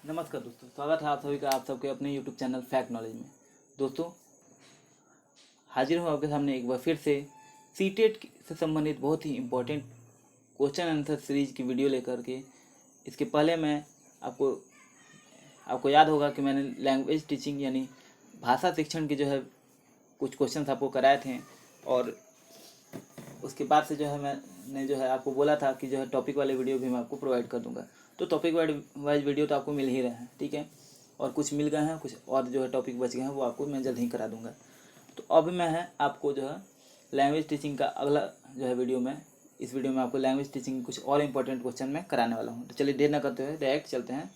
नमस्कार दोस्तों, स्वागत है आप सभी का आप सबके अपने यूट्यूब चैनल फैक्ट नॉलेज में। दोस्तों, हाजिर हूँ आपके सामने एक बार फिर से सीटेट से संबंधित बहुत ही इम्पोर्टेंट क्वेश्चन आंसर सीरीज की वीडियो लेकर के। इसके पहले मैं आपको याद होगा कि मैंने लैंग्वेज टीचिंग यानी भाषा शिक्षण के कुछ क्वेश्चन आपको कराए थे, और उसके बाद से मैंने आपको बोला था कि टॉपिक वाले वीडियो भी मैं आपको प्रोवाइड कर दूंगा। तो टॉपिक वाइज वीडियो तो आपको मिल ही रहे हैं, ठीक है, और कुछ मिल गए हैं, कुछ और टॉपिक बच गए हैं, वो आपको मैं जल्द ही करा दूंगा। तो अब मैं आपको लैंग्वेज टीचिंग का अगला वीडियो में, इस वीडियो में आपको लैंग्वेज टीचिंग कुछ और इंपॉर्टेंट क्वेश्चन मैं कराने वाला हूँ। तो चलिए देर न करते हुए डायरेक्ट चलते हैं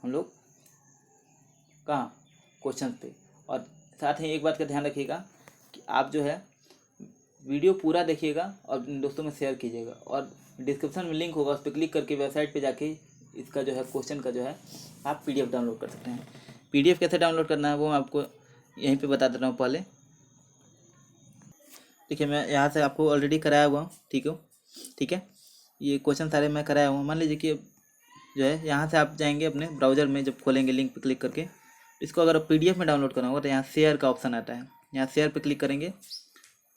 हम लोग कहाँ, क्वेश्चन पे। और साथ ही एक बात का ध्यान रखिएगा कि आप वीडियो पूरा देखिएगा और अपने दोस्तों में शेयर कीजिएगा, और डिस्क्रिप्शन में लिंक होगा, उस पर क्लिक करके वेबसाइट पे जाके इसका क्वेश्चन का आप पीडीएफ डाउनलोड कर सकते हैं। पीडीएफ कैसे डाउनलोड करना है वो मैं आपको यहीं पे बता देता हूँ। पहले देखिए, मैं यहाँ से आपको ऑलरेडी कराया हुआ हूँ, ठीक है, ये क्वेश्चन सारे मैं कराया हुआ। मान लीजिए कि यहाँ से आप जाएंगे अपने ब्राउज़र में, जब खोलेंगे लिंक पर क्लिक करके, इसको अगर पीडीएफ में डाउनलोड करना होगा तो यहाँ शेयर का ऑप्शन आता है, यहाँ शेयर पर क्लिक करेंगे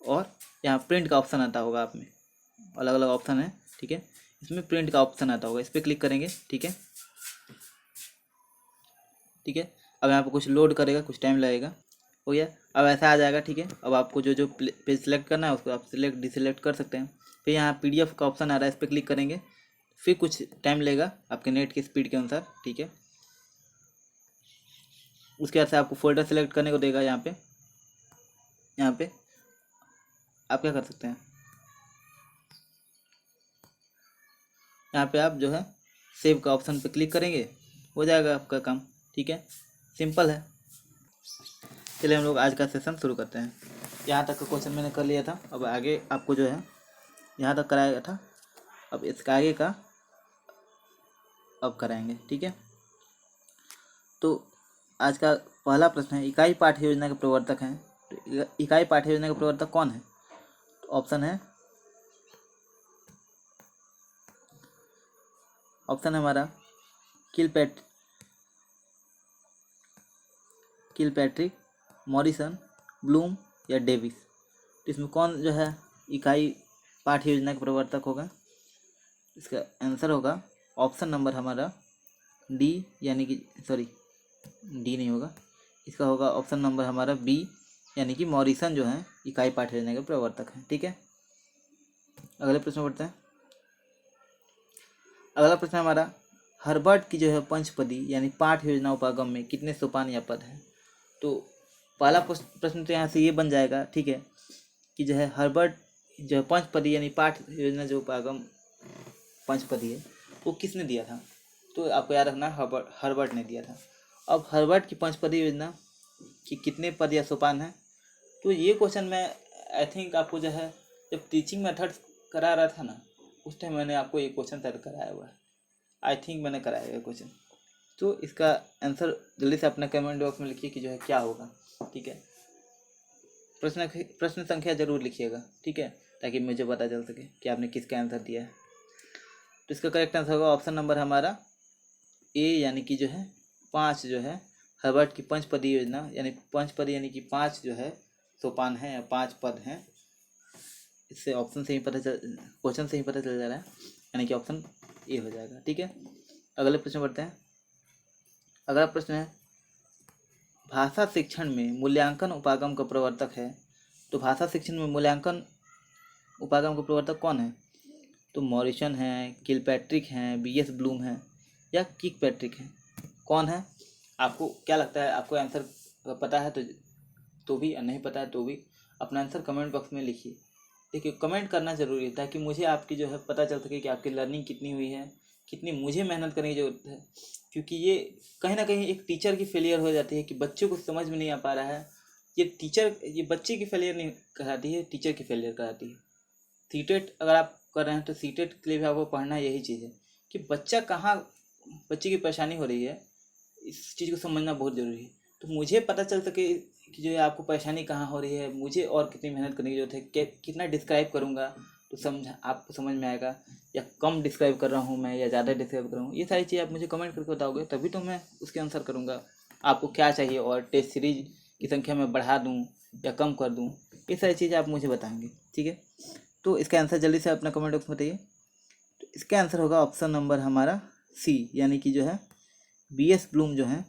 और यहाँ प्रिंट का ऑप्शन आता होगा। आप में अलग अलग ऑप्शन है, ठीक है, इसमें प्रिंट का ऑप्शन आता होगा, इस पर क्लिक करेंगे, ठीक है। अब यहाँ पर कुछ लोड करेगा, कुछ टाइम लगेगा, हो गया। अब ऐसा आ जाएगा, ठीक है। अब आपको जो पेज सेलेक्ट करना है उसको आप सिलेक्ट डिसलेक्ट कर सकते हैं। फिर यहाँ पीडीएफ का ऑप्शन आ रहा है, इस पर क्लिक करेंगे, फिर कुछ टाइम लेगा आपके नेट की स्पीड के अनुसार, ठीक है। उसके बाद से आपको फोल्डर सेलेक्ट करने को देगा। यहाँ पे आप क्या कर सकते हैं, यहाँ पे आप सेव का ऑप्शन पे क्लिक करेंगे, हो जाएगा आपका काम, ठीक है, सिंपल है। चलिए हम लोग आज का सेशन शुरू करते हैं। यहाँ तक का क्वेश्चन मैंने कर लिया था, अब आगे आपको यहाँ तक कराया था, अब इसका आगे का अब कराएंगे, ठीक है। तो आज का पहला प्रश्न है, इकाई पाठ्य योजना के प्रवर्तक हैं। तो इकाई पाठ्य योजना के प्रवर्तक कौन है? तो ऑप्शन है हमारा किलपैट्रिक, मॉरिसन, ब्लूम या डेविस। तो इसमें कौन इकाई पाठ्य योजना का प्रवर्तक होगा? इसका आंसर होगा ऑप्शन नंबर हमारा डी, यानी कि सॉरी डी नहीं होगा, इसका होगा ऑप्शन नंबर हमारा बी, यानी कि मॉरिसन इकाई पाठ्य योजना के प्रवर्तक हैं, ठीक है। अगले प्रश्न बढ़ते हैं। अगला प्रश्न हमारा, हर्बर्ट की पंचपदी यानी पाठ योजना उपागम में कितने सोपान या पद हैं? तो पहला प्रश्न तो यहाँ से ये बन जाएगा, ठीक है, कि हर्बर्ट पंचपदी यानी पाठ योजना उपागम पंचपदी है, वो किसने दिया था? तो आपको याद रखना हर्बर्ट ने दिया था। अब हर्बर्ट की पंचपदी योजना कि कितने पद या सोपान हैं? तो ये क्वेश्चन मैं आई थिंक आपको जब टीचिंग मेथड करा रहा था ना, उस टाइम मैंने आपको ये क्वेश्चन शायद कराया हुआ है, आई थिंक मैंने कराया हुआ क्वेश्चन। तो इसका आंसर जल्दी से अपने कमेंट बॉक्स में लिखिए कि क्या होगा, ठीक है। प्रश्न संख्या जरूर लिखिएगा, ठीक है, ताकि मुझे पता चल सके कि आपने किसका आंसर दिया है। तो इसका करेक्ट आंसर होगा ऑप्शन नंबर हमारा ए, यानी कि 5 हर्बर्ट की पंचपदी योजना, यानी पंचपदी यानी कि 5 सोपान हैं या 5 पद हैं। इससे ऑप्शन से ही क्वेश्चन से ही पता चल जा रहा है, यानी कि ऑप्शन ए हो जाएगा, ठीक है। अगले प्रश्न बढ़ते हैं। अगला प्रश्न है, भाषा शिक्षण में मूल्यांकन उपागम का प्रवर्तक है। तो भाषा शिक्षण में मूल्यांकन उपागम का प्रवर्तक कौन है? तो मॉरिसन है, किलपैट्रिक हैं, बीएस ब्लूम है या किकपैट्रिक है? कौन है? आपको क्या लगता है? आपको आंसर पता है तो भी, नहीं पता है तो भी अपना आंसर कमेंट बॉक्स में लिखिए। देखिए, कमेंट करना ज़रूरी है ताकि मुझे आपकी पता चल सके कि आपकी लर्निंग कितनी हुई है, कितनी मुझे मेहनत करने की ज़रूरत है। क्योंकि ये कहीं ना कहीं एक टीचर की फेलियर हो जाती है कि बच्चों को समझ में नहीं आ पा रहा है। ये बच्चे की फेलियर नहीं कहलाती है, टीचर की फेलियर कहलाती है। सीटेट अगर आप कर रहे हैं तो सीटेट के लिए भी आपको पढ़ना यही चीज़ है कि बच्चे की परेशानी हो रही है, इस चीज़ को समझना बहुत ज़रूरी है। तो मुझे पता चल सके कि आपको परेशानी कहाँ हो रही है, मुझे और कितनी मेहनत करने की ज़रूरत है, कितना डिस्क्राइब करूँगा, तो आपको समझ में आएगा, या कम डिस्क्राइब कर रहा हूँ मैं या ज़्यादा डिस्क्राइब कर रहा हूँ, ये सारी चीज़ आप मुझे कमेंट करके बताओगे, तभी तो मैं उसके आंसर करूँगा। आपको क्या चाहिए और टेस्ट सीरीज की संख्या मैं बढ़ा दूँ या कम कर दूँ, ये सारी चीज़ें आप मुझे बताएंगे, ठीक है। तो इसका आंसर जल्दी से अपना कमेंट बॉक्स में बताइए। तो इसका आंसर होगा ऑप्शन नंबर हमारा सी, यानी कि जो है BS ब्लूम जो है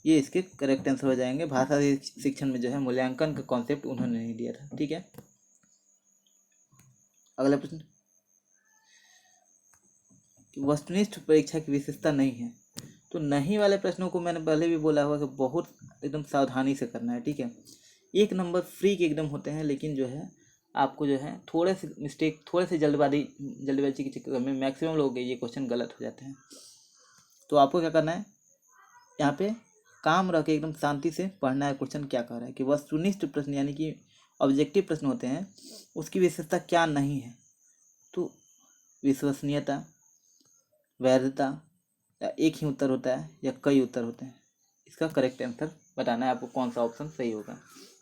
ये इसके करेक्ट आंसर हो जाएंगे। भाषा शिक्षण में जो है मूल्यांकन का कॉन्सेप्ट उन्होंने नहीं दिया था, ठीक है। अगला प्रश्न, वस्तुनिष्ठ परीक्षा की विशेषता नहीं है। तो नहीं वाले प्रश्नों को मैंने पहले भी बोला हुआ कि बहुत एकदम सावधानी से करना है, ठीक है। 1 नंबर फ्री के एकदम होते हैं, लेकिन जो है आपको जो है थोड़े से मिस्टेक, थोड़े से जल्दबाजी के चक्कर में मैक्सिमम लोगों के ये क्वेश्चन गलत हो जाते हैं। तो आपको क्या करना है, यहाँ पे काम रख के एकदम शांति से पढ़ना है। क्वेश्चन क्या कह रहा है कि वस्तुनिष्ठ प्रश्न यानी कि ऑब्जेक्टिव प्रश्न होते हैं, उसकी विशेषता क्या नहीं है। तो विश्वसनीयता, वैधता, या एक ही उत्तर होता है या कई उत्तर होते हैं। इसका करेक्ट आंसर बताना है आपको, कौन सा ऑप्शन सही होगा।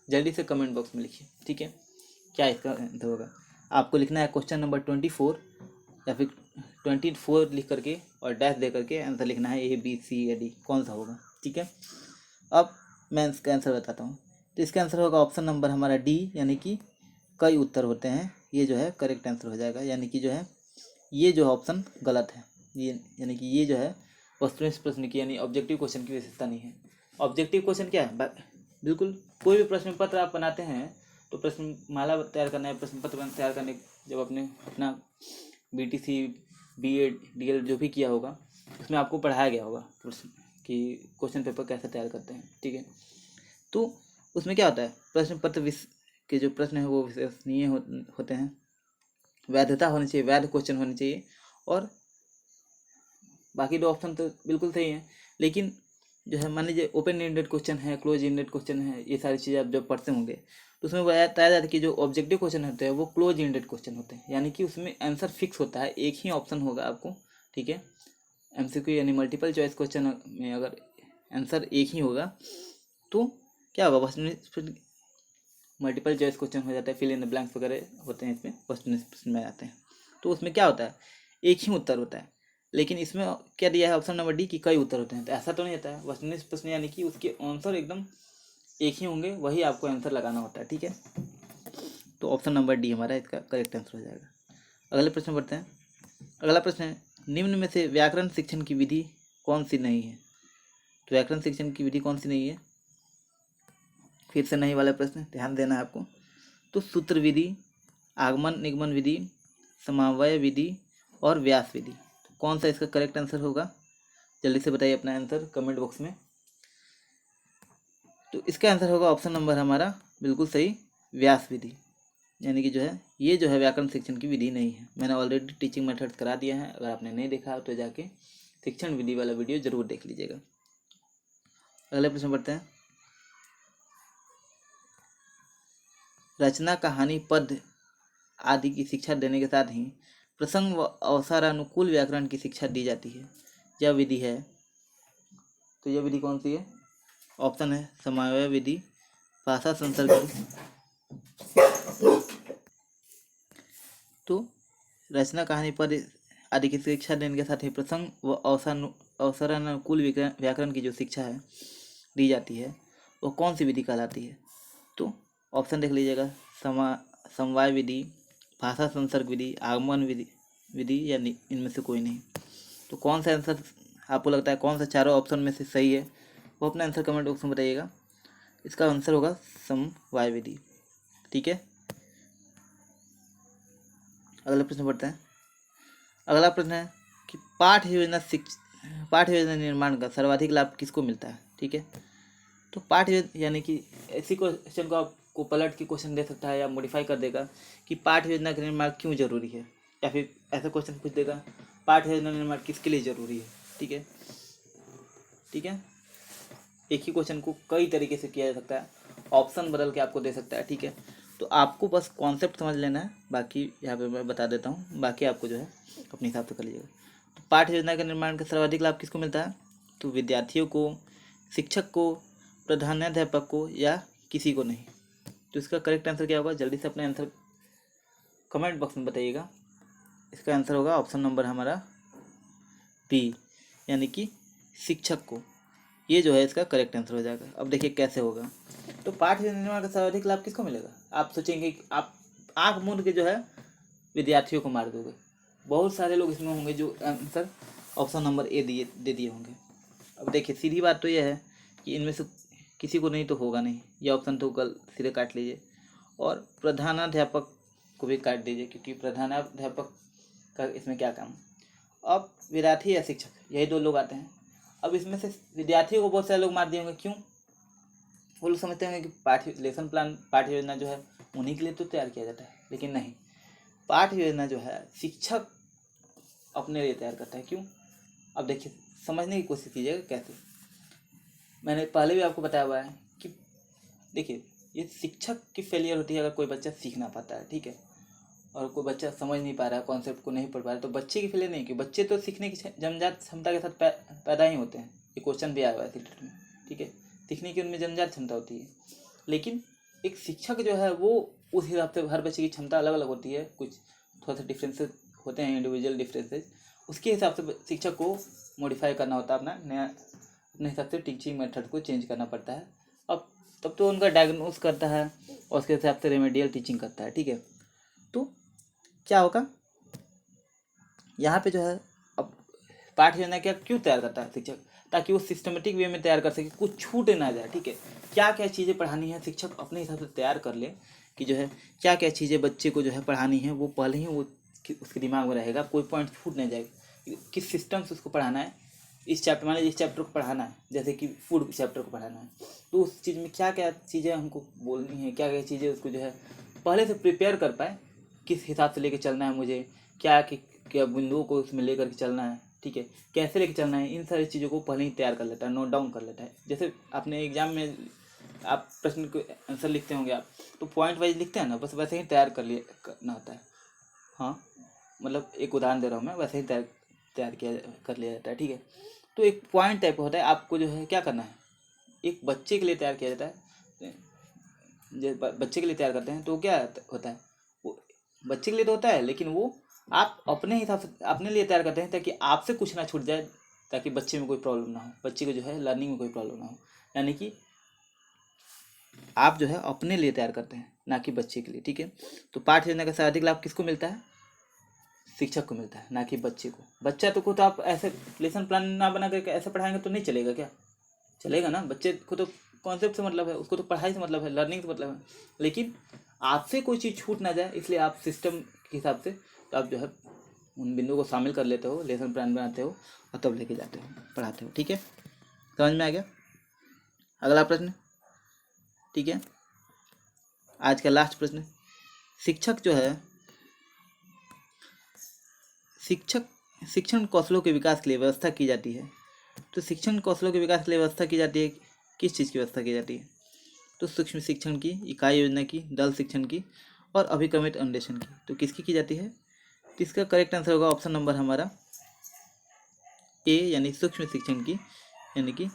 जल्दी से कमेंट बॉक्स में लिखिए, ठीक है, क्या इसका आंसर होगा। आपको लिखना है क्वेश्चन नंबर 24 या फिर 24 लिख करके और डैश दे करके आंसर लिखना है, A B C या D, कौन सा होगा, ठीक है। अब मैं इसका आंसर बताता हूँ। तो इसका आंसर होगा ऑप्शन नंबर हमारा D, यानी कि कई उत्तर होते हैं। ये जो है करेक्ट आंसर हो जाएगा, यानी कि जो है ये जो ऑप्शन गलत है। ये यानी कि ये जो है वस्तुनिष्ठ प्रश्न की यानी ऑब्जेक्टिव क्वेश्चन की विशेषता नहीं है। ऑब्जेक्टिव क्वेश्चन क्या है, बिल्कुल कोई भी प्रश्न पत्र आप बनाते हैं तो प्रश्न माला तैयार करना है, प्रश्न पत्र तैयार करने जब आपने अपना BTC BA DL जो भी किया होगा उसमें आपको पढ़ाया गया होगा प्रश्न कि क्वेश्चन पेपर कैसे तैयार करते हैं, ठीक है। तो उसमें क्या होता है, प्रश्न पत्र के जो प्रश्न है वो विश्वसनीय होते हैं, वैधता होनी चाहिए, वैध क्वेश्चन होने चाहिए, और बाकी 2 ऑप्शन तो बिल्कुल सही हैं। लेकिन जो है मान लीजिए ओपन एंडेड क्वेश्चन है, क्लोज एंडेड क्वेश्चन है, ये सारी चीज़ें आप जब पढ़ते होंगे तो उसमें बताया जाता है कि जो ऑब्जेक्टिव क्वेश्चन होते हैं वो क्लोज एंडेड क्वेश्चन होते हैं, यानी कि उसमें आंसर फिक्स होता है, एक ही ऑप्शन होगा आपको, ठीक है। MCQ यानी मल्टीपल चॉइस क्वेश्चन में अगर आंसर एक ही होगा तो क्या होगा, वस्तुनिष्ठ मल्टीपल चॉइस क्वेश्चन हो जाता है, फिल इन द ब्लैंक्स वगैरह होते हैं, इसमें वस्तुनिष्ठ प्रश्न में आते हैं। तो उसमें क्या होता है, एक ही उत्तर होता है। लेकिन इसमें क्या दिया है ऑप्शन नंबर D कि कई उत्तर होते हैं, तो ऐसा तो नहीं होता है। वस्तुनिष्ठ प्रश्न यानी कि उसके आंसर एकदम एक ही होंगे, वही आपको आंसर लगाना होता है, ठीक है। तो ऑप्शन नंबर D हमारा इसका करेक्ट आंसर हो जाएगा। अगले प्रश्न बढ़ते हैं। अगला प्रश्न है, निम्न में से व्याकरण शिक्षण की विधि कौन सी नहीं है। तो व्याकरण शिक्षण की विधि कौन सी नहीं है, फिर से नहीं वाला प्रश्न, ध्यान देना है आपको। तो सूत्र विधि, आगमन निगमन विधि, समवाय विधि और व्यास विधि, तो कौन सा इसका करेक्ट आंसर होगा, जल्दी से बताइए अपना आंसर कमेंट बॉक्स में। तो इसका आंसर होगा ऑप्शन नंबर हमारा बिल्कुल सही, व्यास विधि, यानी कि जो है ये जो है व्याकरण शिक्षण की विधि नहीं है। मैंने ऑलरेडी टीचिंग मेथड्स करा दिया है, अगर आपने नहीं देखा तो जाके शिक्षण विधि वाला वीडियो जरूर देख लीजिएगा। अगले प्रश्न बढ़ते हैं। रचना, कहानी, पद्य आदि की शिक्षा देने के साथ ही प्रसंग व अवसरानुकूल व्याकरण की शिक्षा दी जाती है, यह विधि है। तो यह विधि कौन सी है, ऑप्शन है समवाय विधि, भाषा संसर्ग विधि। तो रचना, कहानी, पद्य आदि की शिक्षा देने के साथ ही प्रसंग व अवसरानुकूल व्याकरण की जो शिक्षा है दी जाती है वो कौन सी विधि कहलाती है। तो ऑप्शन देख लीजिएगा, समवाय विधि, भाषा संसर्ग विधि, आगमन विधि या इनमें से कोई नहीं। तो कौन सा आंसर आपको लगता है, कौन सा चारों ऑप्शन में से सही है, वो अपना आंसर कमेंट बॉक्स में बताइएगा। इसका आंसर होगा समवाय विधि, ठीक है। अगला प्रश्न पढ़ते हैं। अगला प्रश्न है कि पाठ योजना निर्माण का सर्वाधिक लाभ किसको मिलता है, ठीक है। तो पाठ यानी कि ऐसी क्वेश्चन को आपको पलट के क्वेश्चन दे सकता है या मॉडिफाई कर देगा कि पाठ योजना का निर्माण क्यों जरूरी है, या फिर ऐसा क्वेश्चन पूछ देगा पाठ योजना निर्माण किसके लिए जरूरी है, ठीक है। ठीक है, एक ही क्वेश्चन को कई तरीके से किया जा सकता है, ऑप्शन बदल के आपको दे सकता है, ठीक है। तो आपको बस कॉन्सेप्ट समझ लेना है, बाकी यहाँ पे मैं बता देता हूँ, बाकी आपको जो है अपने हिसाब से कर लीजिएगा। तो पाठ योजना के निर्माण का सर्वाधिक लाभ किसको मिलता है, तो विद्यार्थियों को, शिक्षक को, प्रधानाध्यापक को, या किसी को नहीं। तो इसका करेक्ट आंसर क्या होगा, जल्दी से अपने आंसर कमेंट बॉक्स में बताइएगा। इसका आंसर होगा ऑप्शन नंबर हमारा बी, यानी कि शिक्षक को। ये जो है इसका करेक्ट आंसर हो जाएगा। अब देखिए कैसे होगा। तो पाठ निर्माण का सर्वाधिक लाभ किसको मिलेगा? आप सोचेंगे कि आप आँख मूंद के जो है विद्यार्थियों को मार दोगे। बहुत सारे लोग इसमें होंगे जो आंसर ऑप्शन नंबर ए दे दिए होंगे। अब देखिए सीधी बात तो यह है कि इनमें से किसी को नहीं तो होगा नहीं, ये ऑप्शन तो गल सिरे काट लीजिए। और प्रधानाध्यापक को भी काट दीजिए, क्योंकि प्रधानाध्यापक का इसमें क्या काम। अब विद्यार्थी या शिक्षक, यही दो लोग आते हैं। अब इसमें से विद्यार्थियों को बहुत सारे लोग मार दिए होंगे। क्यों? वो लोग समझते होंगे कि लेसन प्लान, पाठ्य योजना जो है उन्हीं के लिए तो तैयार किया जाता है, लेकिन नहीं। पाठ्य योजना जो है शिक्षक अपने लिए तैयार करता है। क्यों? अब देखिए समझने की कोशिश कीजिएगा कैसे। मैंने पहले भी आपको बताया हुआ है कि देखिए ये शिक्षक की फेलियर होती है अगर कोई बच्चा सीख ना पाता है, ठीक है, और कोई बच्चा समझ नहीं पा रहा है, कॉन्सेप्ट को नहीं पढ़ पा रहा है, तो बच्चे की फेलियर नहीं, कि बच्चे तो सीखने की जन्मजात क्षमता के साथ पैदा ही होते हैं। ये क्वेश्चन भी आया हुआ है सीटेट में, ठीक है, सीखने की उनमें जन्मजात क्षमता होती है। लेकिन एक शिक्षक जो है वो उस हिसाब से, हर बच्चे की क्षमता अलग अलग होती है, कुछ थोड़ा सा डिफरेंसेस होते हैं, इंडिविजुअल डिफरेंसेस, उसके हिसाब से शिक्षक को मॉडिफाई करना होता है, अपना नया अपने हिसाब से टीचिंग मेथड को चेंज करना पड़ता है। अब तब तो उनका डायग्नोस करता है और उसके हिसाब से रेमेडियल टीचिंग करता है, ठीक है। तो क्या होगा यहाँ पे जो है, अब पाठ्य योजना क्या क्यों तैयार करता है शिक्षक? ताकि वो सिस्टमेटिक वे में तैयार कर सके, कुछ छूट ना जाए, ठीक है। क्या क्या चीज़ें पढ़ानी है शिक्षक अपने हिसाब से तैयार कर ले, कि जो है क्या क्या चीज़ें बच्चे को जो है पढ़ानी है, वो पहले ही वो उसके दिमाग में रहेगा, कोई पॉइंट छूट नहीं जाएगा। किस सिस्टम से उसको पढ़ाना है, इस चैप्टर मान लीजिए इस चैप्टर को पढ़ाना है, जैसे कि फूड चैप्टर को पढ़ाना है, तो उस चीज़ में क्या क्या चीज़ें हमको बोलनी है, क्या क्या चीज़ें उसको जो है पहले से प्रिपेयर कर पाए, किस हिसाब से लेके चलना है मुझे, क्या बिंदुओं को उसमें लेकर के चलना है, ठीक है, कैसे लेके चलना है, इन सारी चीज़ों को पहले ही तैयार कर लेता है, नोट डाउन कर लेता है। जैसे अपने एग्जाम में आप प्रश्न को आंसर लिखते होंगे आप, तो पॉइंट वाइज लिखते हैं ना, बस वैसे ही तैयार करना होता है। हाँ, मतलब एक उदाहरण दे रहा हूँ मैं, वैसे ही तैयार कर लिया जाता है, ठीक है। तो एक पॉइंट टाइप होता है, आपको जो है क्या करना है, एक बच्चे के लिए तैयार किया जाता है। जब बच्चे के लिए तैयार करते हैं तो क्या होता है, वो बच्चे के लिए तो होता है, लेकिन वो आप अपने हिसाब से अपने लिए तैयार करते हैं, ताकि आपसे कुछ ना छूट जाए, ताकि बच्चे में कोई प्रॉब्लम ना हो, बच्चे को जो है लर्निंग में कोई प्रॉब्लम ना हो। यानी कि आप जो है अपने लिए तैयार करते हैं, ना कि बच्चे के लिए, ठीक है। तो पाठ्य योजना का सर्वाधिक लाभ किसको मिलता है? शिक्षक को मिलता है, ना कि बच्चे को। बच्चा तो आप ऐसे लेसन प्लान ना बना करके ऐसे पढ़ाएंगे तो नहीं चलेगा। क्या चलेगा ना, बच्चे को तो कॉन्सेप्ट से मतलब है, उसको तो पढ़ाई से मतलब है, लर्निंग से मतलब है। लेकिन आपसे कोई चीज़ छूट ना जाए, इसलिए आप सिस्टम के हिसाब से तो आप जो है उन बिंदुओं को शामिल कर लेते हो, लेसन प्लान बनाते हो और तब लेके जाते हो, पढ़ाते हो, ठीक है। समझ में आ गया? अगला प्रश्न, ठीक है, आज का लास्ट प्रश्न। शिक्षक जो है शिक्षण कौशलों के विकास के लिए व्यवस्था की जाती है। तो शिक्षण कौशलों के विकास के लिए व्यवस्था की जाती है, किस चीज़ की व्यवस्था की जाती है? तो सूक्ष्म शिक्षण की, इकाई योजना की, दल शिक्षण की और अभिक्रमित अन्वेषण की। तो किसकी की जाती है? तो इसका करेक्ट आंसर होगा ऑप्शन नंबर हमारा ए, यानी सूक्ष्म शिक्षण की, यानी कि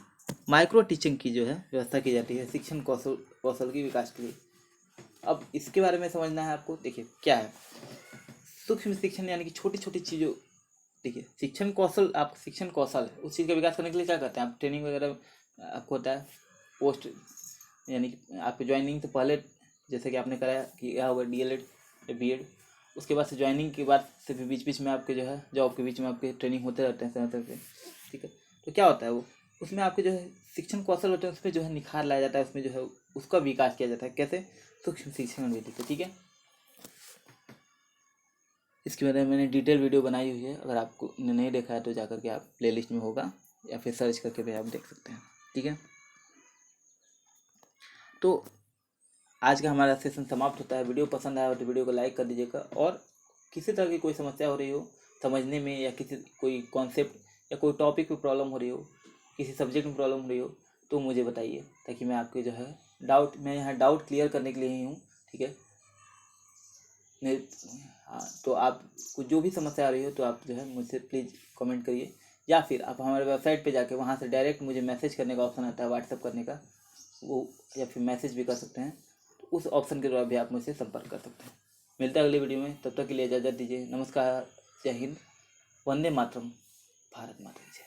माइक्रो टीचिंग की जो है व्यवस्था की जाती है शिक्षण कौशल के विकास के लिए। अब इसके बारे में समझना है आपको। देखिए क्या है सूक्ष्म शिक्षण, यानी कि छोटी छोटी चीज़ों, देखिए शिक्षण कौशल, आप शिक्षण कौशल है उस चीज़ का विकास करने के लिए क्या करते हैं आप? ट्रेनिंग वगैरह आपको होता है, पोस्ट, यानी कि आपके ज्वाइनिंग से पहले, जैसे कि आपने कराया किया होगा DLED या BEd, उसके बाद से ज्वाइनिंग के बाद से भी बीच बीच में आपके जो है जॉब के बीच में आपके ट्रेनिंग होते रहते हैं समय से, ठीक है। तो क्या होता है वो, उसमें आपके जो है शिक्षण कौशल होते हैं, उसमें जो है निखार लाया जाता है, उसमें जो है उसका विकास किया जाता है। कैसे? सूक्ष्म शिक्षण विधि से, ठीक है। इसके बारे में मैंने डिटेल वीडियो बनाई हुई है, अगर आपको नहीं देखा है तो जाकर के आप प्लेलिस्ट में होगा, या फिर सर्च करके भी आप देख सकते हैं, ठीक है। तो आज का हमारा सेशन समाप्त होता है। वीडियो पसंद आया हो तो वीडियो को लाइक कर दीजिएगा, और किसी तरह की कोई समस्या हो रही हो समझने में, या कोई कॉन्सेप्ट या कोई टॉपिक पे प्रॉब्लम हो रही हो, किसी सब्जेक्ट में प्रॉब्लम हो रही हो, तो मुझे बताइए, ताकि मैं आपके जो है मैं यहाँ डाउट क्लियर करने के लिए ही हूँ, ठीक है। हाँ, तो आपको जो भी समस्या आ रही हो तो आप जो है मुझसे प्लीज़ कमेंट करिए, या फिर आप हमारे वेबसाइट पे जाके वहाँ से डायरेक्ट मुझे मैसेज करने का ऑप्शन आता है, व्हाट्सअप करने का, वो, या फिर मैसेज भी कर सकते हैं, तो उस ऑप्शन के द्वारा भी आप मुझसे संपर्क कर सकते हैं। मिलता है अगली वीडियो में, तब तक के लिए इजाज़त दीजिए। नमस्कार, जय हिंद, वंदे मातरम, भारत माता की जय।